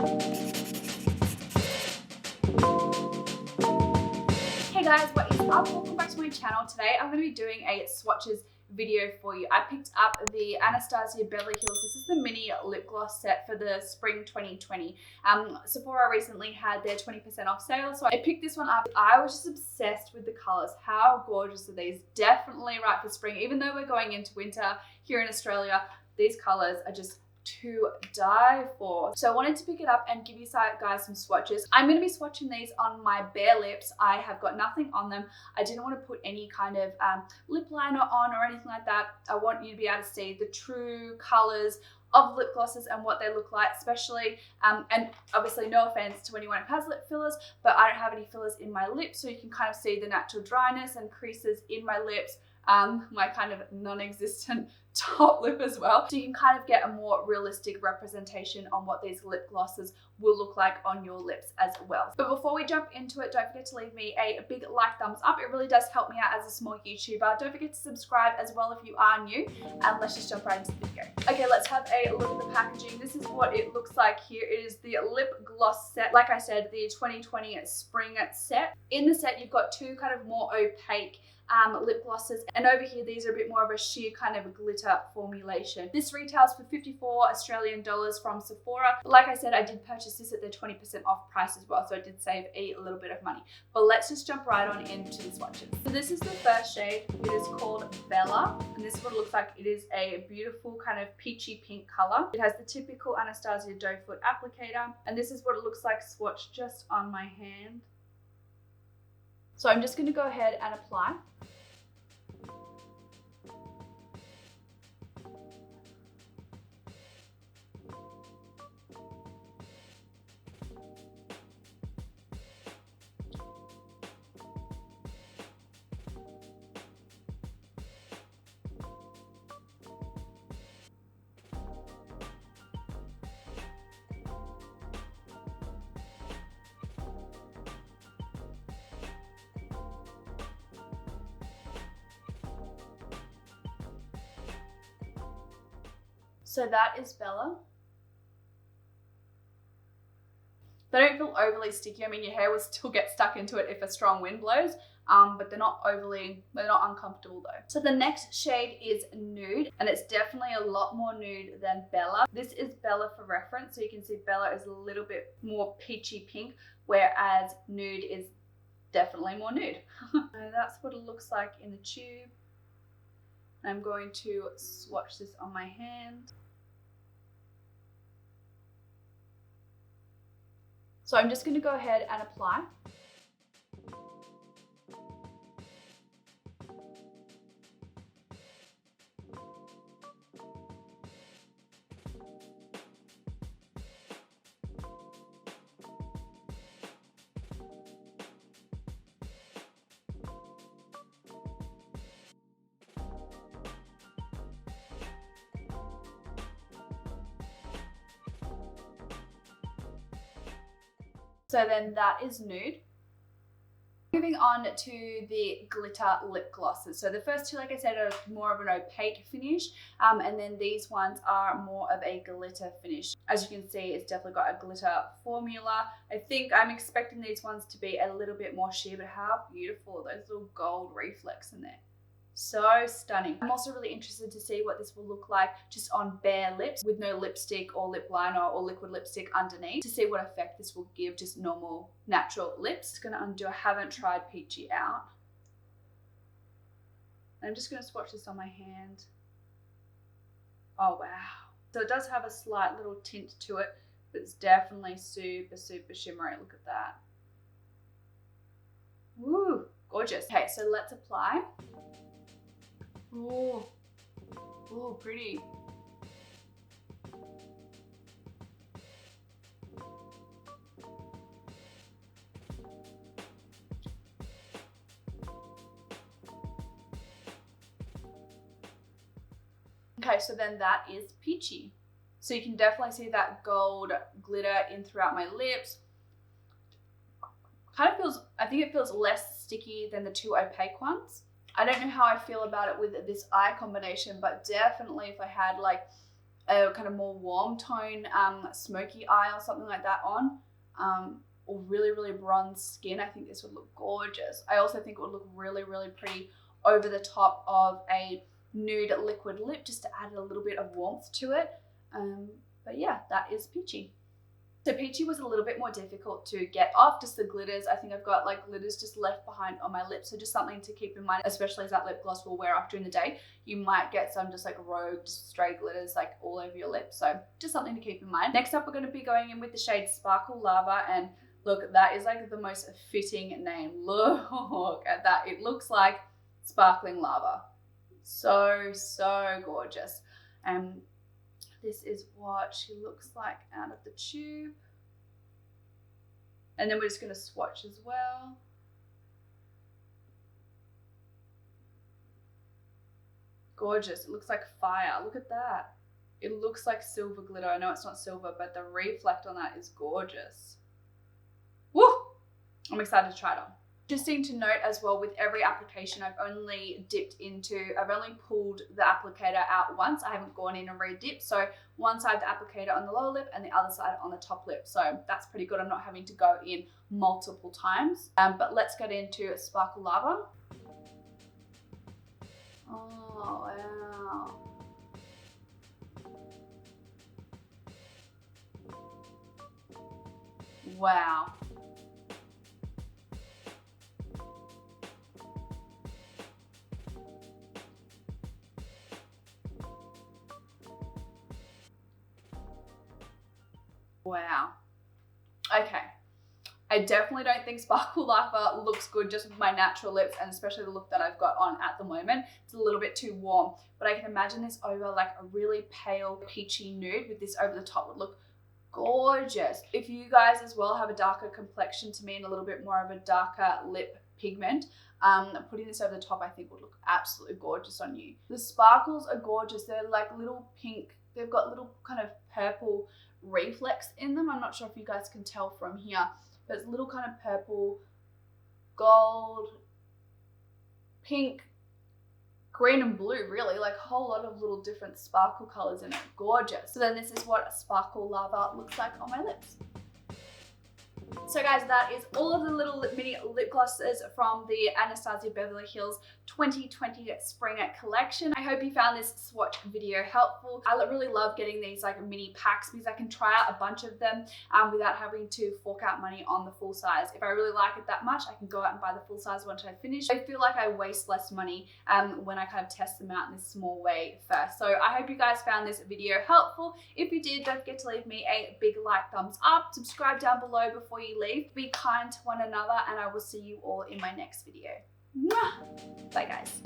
Hey guys, what is up? Welcome back to my channel. Today I'm going to be doing a swatches video for you. I picked up the Anastasia Beverly Hills. This is the mini lip gloss set for the spring 2020. Sephora recently had their 20% off sale, so I picked this one up. I was just obsessed with the colors. How gorgeous are these? Definitely right for spring. Even though we're going into winter here in Australia, these colors are just to die for. So I wanted to pick it up and give you guys some swatches. I'm going to be swatching these on my bare lips. I have got nothing on them. I didn't want to put any kind of lip liner on or anything like that. I want you to be able to see the true colors of lip glosses and what they look like, especially and obviously no offense to anyone who has lip fillers, but I don't have any fillers in my lips, so you can kind of see the natural dryness and creases in my lips, my kind of non-existent top lip as well, so you can kind of get a more realistic representation on what these lip glosses will look like on your lips as well. But before we jump into it, don't forget to leave me a big like, thumbs up. It really does help me out as a small YouTuber. Don't forget to subscribe as well if you are new, and let's just jump right into the video. Okay, let's have a look at the packaging. This is what it looks like here. It is the lip gloss set, like I said, the 2020 spring set. In the set you've got two kind of more opaque lip glosses, and over here these are a bit more of a sheer kind of glitter formulation. This retails for 54 Australian dollars from Sephora, but like I said, I did purchase this at the 20% off price as well, so I did save a little bit of money. But let's just jump right on into the swatches. So this is the first shade. It is called Bella, and this is what it looks like. It is a beautiful kind of peachy pink color. It has the typical Anastasia doe foot applicator, and this is what it looks like swatched just on my hand. So I'm just going to go ahead and apply. So that is Bella. They don't feel overly sticky. I mean, your hair will still get stuck into it if a strong wind blows, but they're not uncomfortable though. So the next shade is Nude, and it's definitely a lot more nude than Bella. This is Bella for reference, so you can see Bella is a little bit more peachy pink, whereas Nude is definitely more nude. And that's what it looks like in the tube. I'm going to swatch this on my hand. So I'm just going to go ahead and apply. So then that is Nude. Moving on to the glitter lip glosses. So the first two, like I said, are more of an opaque finish, and then these ones are more of a glitter finish. As you can see, it's definitely got a glitter formula. I think I'm expecting these ones to be a little bit more sheer, but how beautiful are those little gold reflex in there. So stunning. I'm also really interested to see what this will look like just on bare lips with no lipstick or lip liner or liquid lipstick underneath, to see what effect this will give just normal natural lips. Just gonna undo. I haven't tried Peachy out. I'm just gonna swatch this on my hand. Oh wow. So it does have a slight little tint to it, but it's definitely super, super shimmery. Look at that. Woo, gorgeous. Okay, so let's apply. Oh, oh, pretty. Okay, so then that is Peachy. So you can definitely see that gold glitter in throughout my lips. Kind of feels, I think it feels less sticky than the two opaque ones. I don't know how I feel about it with this eye combination, but definitely if I had like a kind of more warm tone smoky eye or something like that on, or really bronze skin, I think this would look gorgeous. I also think it would look really pretty over the top of a nude liquid lip, just to add a little bit of warmth to it. But yeah, that is Peachy. So Peachy was a little bit more difficult to get off, just the glitters. I think I've got like glitters just left behind on my lips. So just something to keep in mind, especially as that lip gloss will wear off during the day. You might get some just like rogue, stray glitters like all over your lips. So just something to keep in mind. Next up, we're going to be going in with the shade Sparkle Lava. And look, that is like the most fitting name. Look at that. It looks like sparkling lava. So gorgeous. This is what she looks like out of the tube. And then we're just going to swatch as well. Gorgeous. It looks like fire. Look at that. It looks like silver glitter. I know it's not silver, but the reflect on that is gorgeous. Woo! I'm excited to try it on. Interesting to note as well, with every application I've only pulled the applicator out once. I haven't gone in and re-dipped. So one side the applicator on the lower lip and the other side on the top lip. So that's pretty good. I'm not having to go in multiple times. But let's get into Sparkle Lava. Oh, wow. Wow. Wow. Okay. I definitely don't think Sparkle Lava looks good just with my natural lips, and especially the look that I've got on at the moment. It's a little bit too warm, but I can imagine this over like a really pale peachy nude with this over the top would look gorgeous. If you guys as well have a darker complexion to me and a little bit more of a darker lip pigment, putting this over the top I think would look absolutely gorgeous on you. The sparkles are gorgeous. They're like little pink. They've got little kind of purple reflex in them. I'm not sure if you guys can tell from here, but it's little kind of purple, gold, pink, green and blue, really, like a whole lot of little different sparkle colors in it. Gorgeous. So then this is what Sparkle Lava looks like on my lips. So guys, that is all of the little mini lip glosses from the Anastasia Beverly Hills 2020 spring collection. I hope you found this swatch video helpful. I really love getting these like mini packs because I can try out a bunch of them without having to fork out money on the full size. If I really like it that much, I can go out and buy the full size once I finish. I feel like I waste less money when I kind of test them out in this small way first. So I hope you guys found this video helpful. If you did, don't forget to leave me a big like, thumbs up, subscribe down below before you leave. Be kind to one another, and I will see you all in my next video. Bye guys.